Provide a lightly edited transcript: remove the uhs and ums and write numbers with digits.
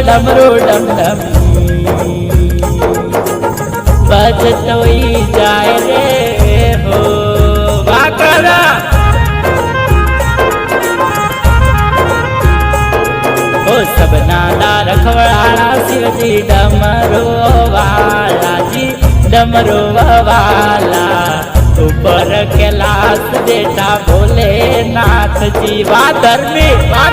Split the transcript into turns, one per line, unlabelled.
डमरू डम डम बजतो ही जाए रे हो वाकरा ओ सबना दा रखवाड़ा शिवजी डमरू वाला जी डमरू वाला ऊपर कैलाश देता भोलेनाथ जी वा धर्मी वा